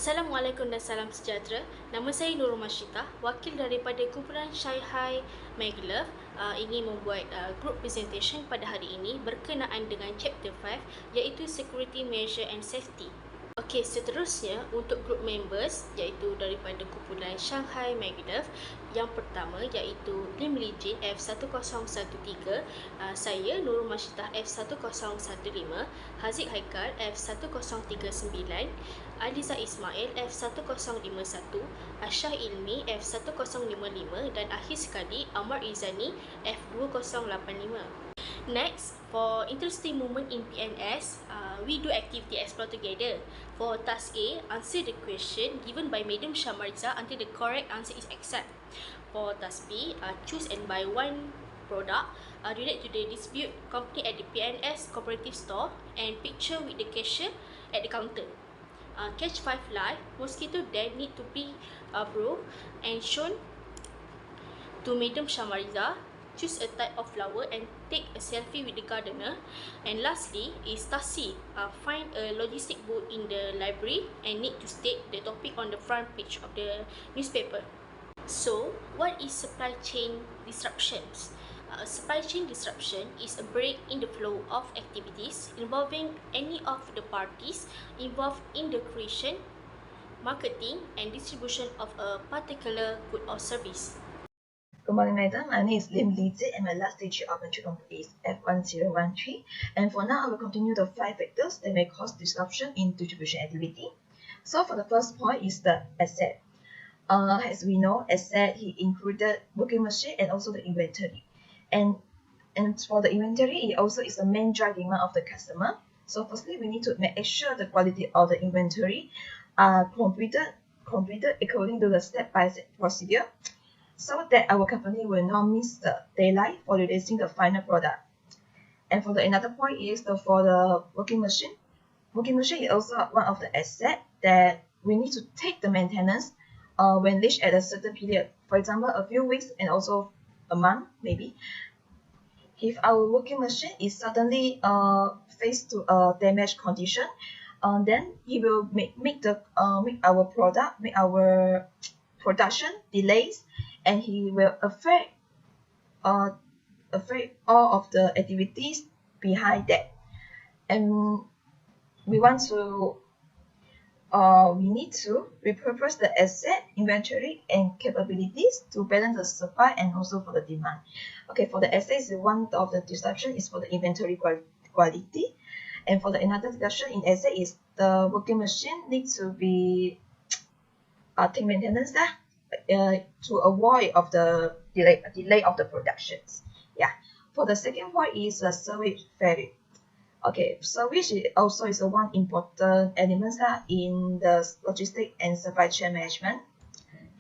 Assalamualaikum dan salam sejahtera. Nama saya Nurul Masyitah, wakil daripada kumpulan Shanghai Maglev ingin membuat group presentation pada hari ini berkenaan dengan chapter 5 iaitu Security Measure and Safety. Okey, seterusnya untuk group members iaitu daripada kumpulan Shanghai Maglev, yang pertama iaitu Lim Lijin F1013, saya Nurul Masyitah F1015, Haziq Haikal F1039, Aliza Ismail F1051, Asyah Ilmi F1055 dan akhir sekali Amar Izani F2085. Next, for interesting moment in PNS, we do activity explore together. For task A, answer the question given by Madam Shamarza until the correct answer is accept. For task B, choose and buy one product related to the dispute company at the PNS cooperative store and picture with the cashier at the counter. Catch 5 live, mosquito then need to be broke and shown to Madam Shamarza. Choose a type of flower and take a selfie with the gardener. And lastly is task C. Find a logistic book in the library and need to state the topic on the front page of the newspaper. So, what is supply chain disruptions? Supply chain disruption is a break in the flow of activities involving any of the parties involved in the creation, marketing, and distribution of a particular good or service. Good morning, madam. My name is Lim Lijin and my last digit of entry number is F1013. And for now, I will continue the 5 factors that may cause disruption in distribution activity. So for the first point is the asset. As we know, asset he included working machine and also the inventory. And for the inventory, it also is the main driving demand of the customer. So firstly, we need to make sure the quality of the inventory are completed according to the step-by-step procedure, so that our company will not miss the deadline for releasing the final product. And for the another point is for the working machine. Working machine is also one of the asset that we need to take the maintenance when reached at a certain period. For example, a few weeks and also a month maybe. If our working machine is suddenly faced to a damaged condition, then it will make our production delays, and he will affect all of the activities behind that. And we need to repurpose the asset, inventory, and capabilities to balance the supply and also for the demand. Okay, for the assets, one of the disruption is for the inventory quality, and for the another discussion in asset is the working machine needs to be take maintenance to avoid of the delay of the productions. Yeah. For the second point is the service value. Okay, service also is one important element in the logistic and supply chain management.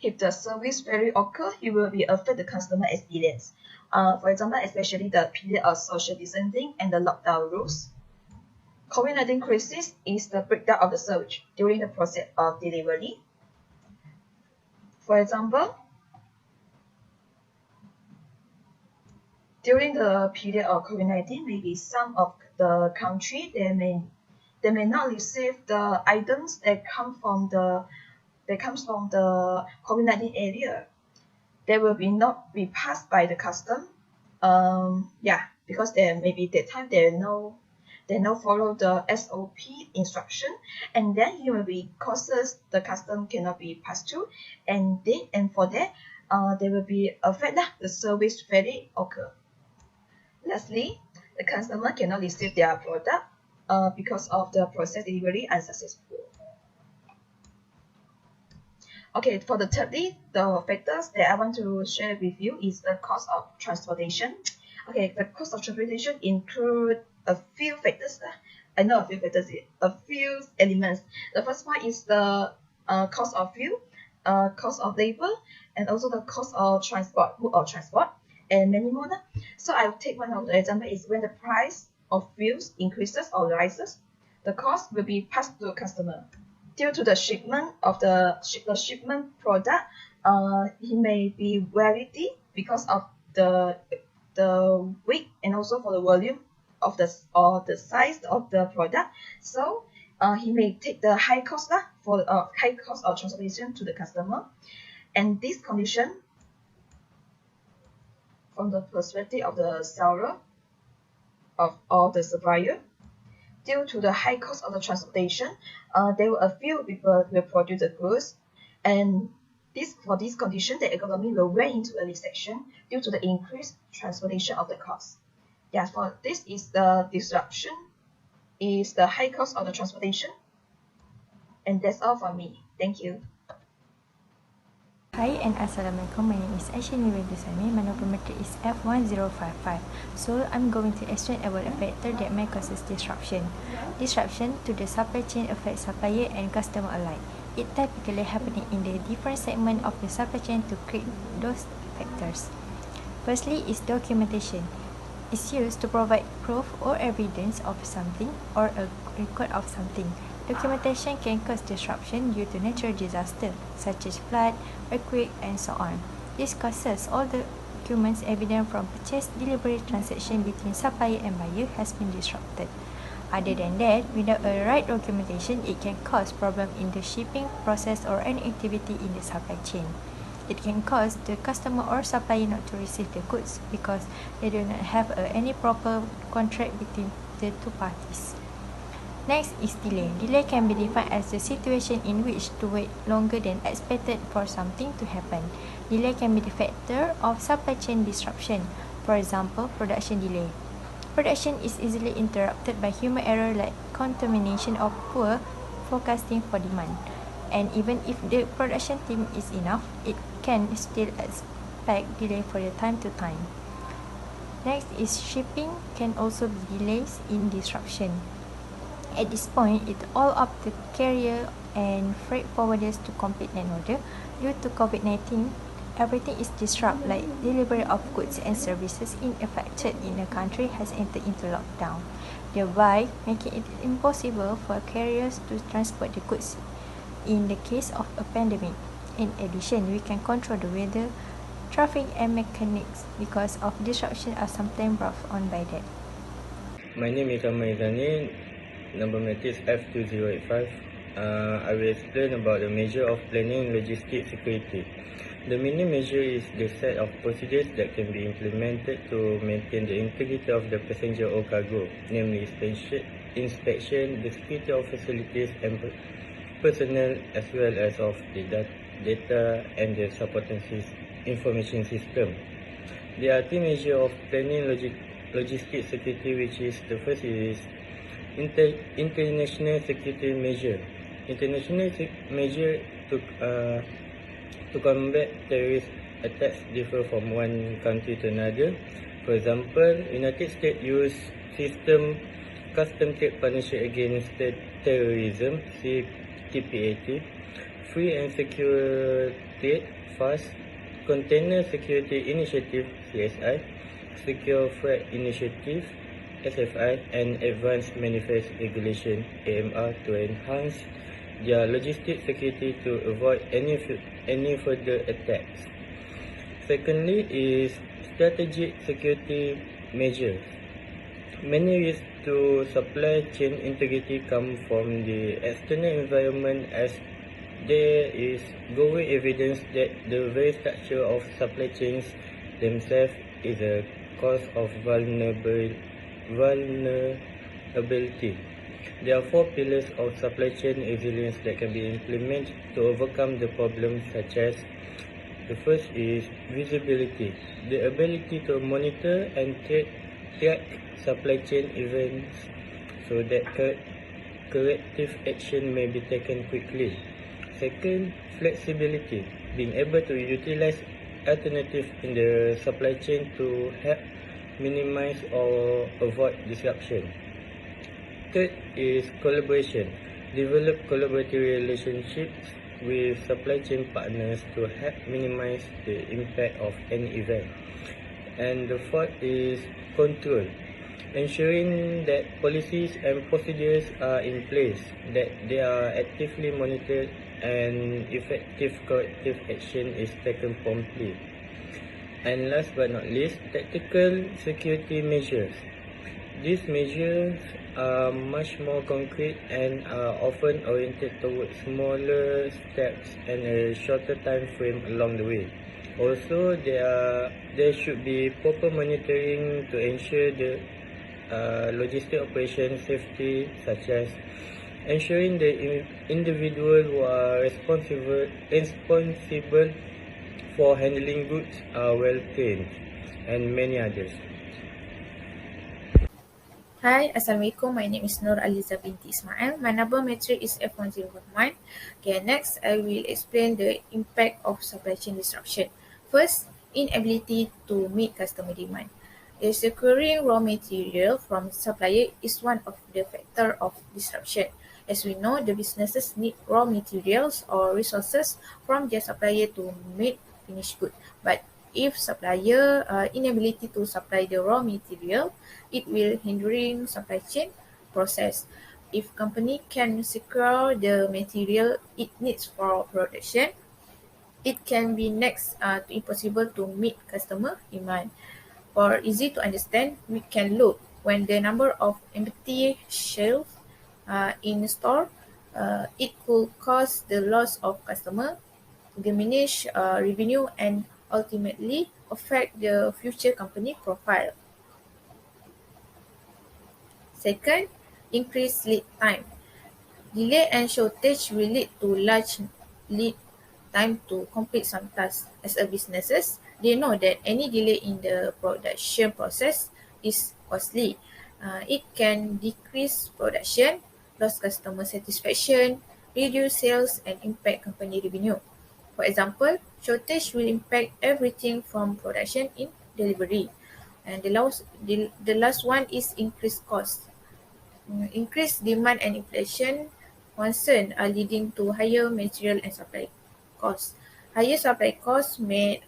If the service value occur, it will be affect the customer experience. For example, especially the period of social distancing and the lockdown rules. COVID-19 crisis is the breakdown of the service during the process of delivery. For example, during the period of COVID-19, maybe some of the country they may not receive the items that comes from the COVID-19 area. They will not be passed by the custom. Because they maybe that time they no follow the SOP instruction, and then it will be causes the custom cannot be passed through, and for that they will be affect the service value occur. Lastly, the customer cannot receive their product because of the process delivery unsuccessful. Okay, for the thirdly, the factors that I want to share with you is the cost of transportation. Okay, the cost of transportation include a few factors. A few elements. The first one is the cost of fuel, cost of labor, and also the cost of transport, and many more. So I will take one of the example is when the price of fuels increases or rises, the cost will be passed to the customer. Due to the shipment of the shipment product, it may be variety because of the weight and also for the volume of the size of the product. So he may take the high cost for high cost of transportation to the customer. And this condition, from the perspective of the seller or the supplier, due to the high cost of the transportation, there were a few people will produce the goods, and for this condition, the economy will went into a recession due to the increased transportation of the cost. Yeah, for this is the disruption, is the high cost of the transportation, and that's all for me. Thank you. Hi and Assalamualaikum, my name is Aishin Sami. My number is F1055. So I'm going to explain about a factor that may cause disruption. Disruption to the supply chain affects supplier and customer alike. It typically happening in the different segment of the supply chain to create those factors. Firstly is documentation. It's used to provide proof or evidence of something or a record of something. Documentation can cause disruption due to natural disaster such as flood, earthquake, and so on. This causes all the documents evident from purchase, delivery, transaction between supplier and buyer has been disrupted. Other than that, without a right documentation, it can cause problem in the shipping process or any activity in the supply chain. It can cause the customer or supplier not to receive the goods because they do not have any proper contract between the two parties. Next is delay. Delay can be defined as the situation in which to wait longer than expected for something to happen. Delay can be the factor of supply chain disruption. For example, production delay. Production is easily interrupted by human error like contamination or poor forecasting for demand. And even if the production team is enough, it can still expect delay for the time to time. Next is shipping can also be delays in disruption. At this point, it's all up to carrier and freight forwarders to complete an order. Due to COVID-19, everything is disrupted, like delivery of goods and services affected in a country has entered into lockdown, thereby making it impossible for carriers to transport the goods in the case of a pandemic. In addition, we can control the weather, traffic and mechanics because of disruption are sometimes brought on by that. My name is Ahmad Izani. Number is F2085. I will explain about the measure of planning logistics security. The mini measure is the set of procedures that can be implemented to maintain the integrity of the passenger or cargo, namely inspection, the security of facilities and personnel, as well as of the data and the supporting information system. There are three measures of planning logistics security, which is the first is international security measure. International measure to combat terrorist attacks differ from one country to another. For example, United States use system Custom Trade Partnership Against Terrorism (CTPAT), Free and Secure Trade (FAST), Container Security Initiative (CSI), Secure Freight Initiative (SFI), and Advanced Manifest Regulation (AMR) to enhance their logistic security to avoid any further attacks. Secondly is strategic security measures. Many risks to supply chain integrity come from the external environment, as there is growing evidence that the very structure of supply chains themselves is a cause of vulnerability. There are four pillars of supply chain resilience that can be implemented to overcome the problems, such as the first is visibility, the ability to monitor and track supply chain events so that corrective action may be taken quickly. Second, flexibility, being able to utilize alternatives in the supply chain to help minimize or avoid disruption. Third is collaboration, develop collaborative relationships with supply chain partners to help minimize the impact of any event. And the fourth is control, ensuring that policies and procedures are in place, that they are actively monitored, and effective corrective action is taken promptly. And last but not least, tactical security measures. These measures are much more concrete and are often oriented towards smaller steps and a shorter time frame along the way. Also, there should be proper monitoring to ensure the logistic operation safety, such as ensuring the individual who are responsible for handling goods are well trained, and many others. Hi, Assalamualaikum. My name is Nur Aliza binti Ismail. My number matrix is F1011. Okay, next I will explain the impact of supply chain disruption. First, inability to meet customer demand. Securing raw material from supplier is one of the factor of disruption. As we know, the businesses need raw materials or resources from their supplier to make finished good. But if supplier inability to supply the raw material, it will hindering supply chain process. If company can secure the material it needs for production, it can be next to impossible to meet customer demand. For easy to understand, we can look when the number of empty shelves in store, it could cause the loss of customer, diminish revenue, and ultimately affect the future company profile. Second, increased lead time. Delay and shortage will lead to large lead time to complete some tasks. As a businesses, they know that any delay in the production process is costly. It can decrease production, loss customer satisfaction, reduce sales, and impact company revenue. For example, shortage will impact everything from production in delivery. And the last one is increased cost. Increased demand and inflation concern are leading to higher material and supply costs. Higher supply costs made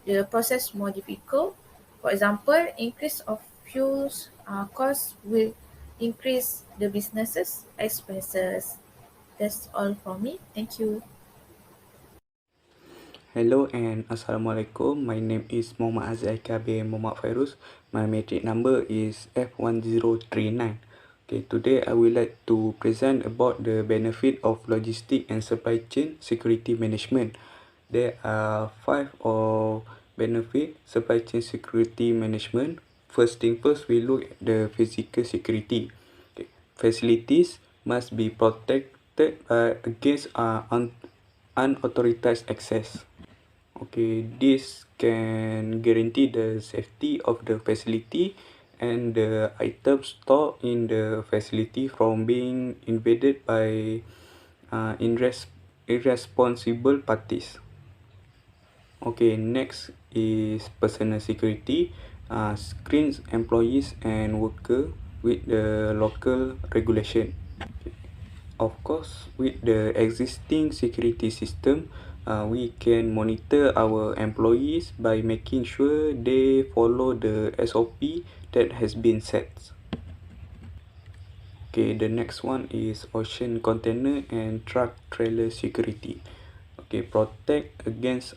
the process more difficult. For example, increase of fuels costs will increase the businesses expenses. That's all from me. Thank you. Hello and Assalamualaikum. My name is Muhammad Azaika bin Muhammad Fairuz. My matric number is F1039. Okay, today I would like to present about the benefit of logistic and supply chain security management. There are 5 of benefit supply chain security management. First thing first, we look at the physical security. Okay. Facilities must be protected against unauthorized access. Okay, this can guarantee the safety of the facility and the items stored in the facility from being invaded by irresponsible parties. Okay, next is personal security. Screens employees and worker with the local regulation. Of course, with the existing security system, we can monitor our employees by making sure they follow the SOP that has been set. Okay, the next one is ocean container and truck trailer security. Okay, protect against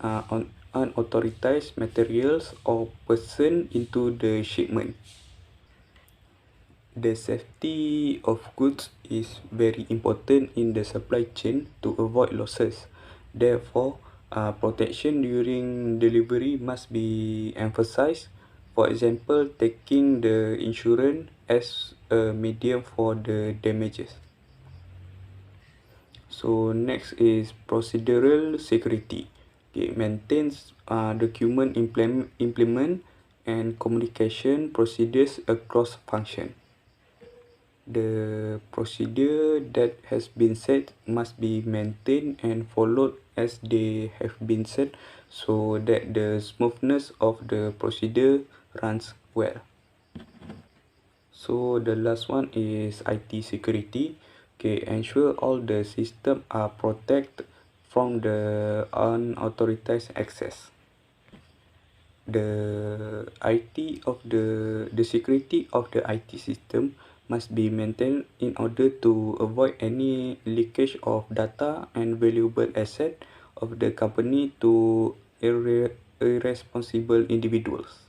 unauthorized materials or person into the shipment. The safety of goods is very important in the supply chain to avoid losses. Therefore, protection during delivery must be emphasized. For example, taking the insurance as a medium for the damages. So next is procedural security. It maintains document implement and communication procedures across function. The procedure that has been set must be maintained and followed as they have been set so that the smoothness of the procedure runs well. So the last one is IT security. Okay, ensure all the systems are protected from the unauthorized access. The security of the IT system must be maintained in order to avoid any leakage of data and valuable asset of the company to irresponsible individuals.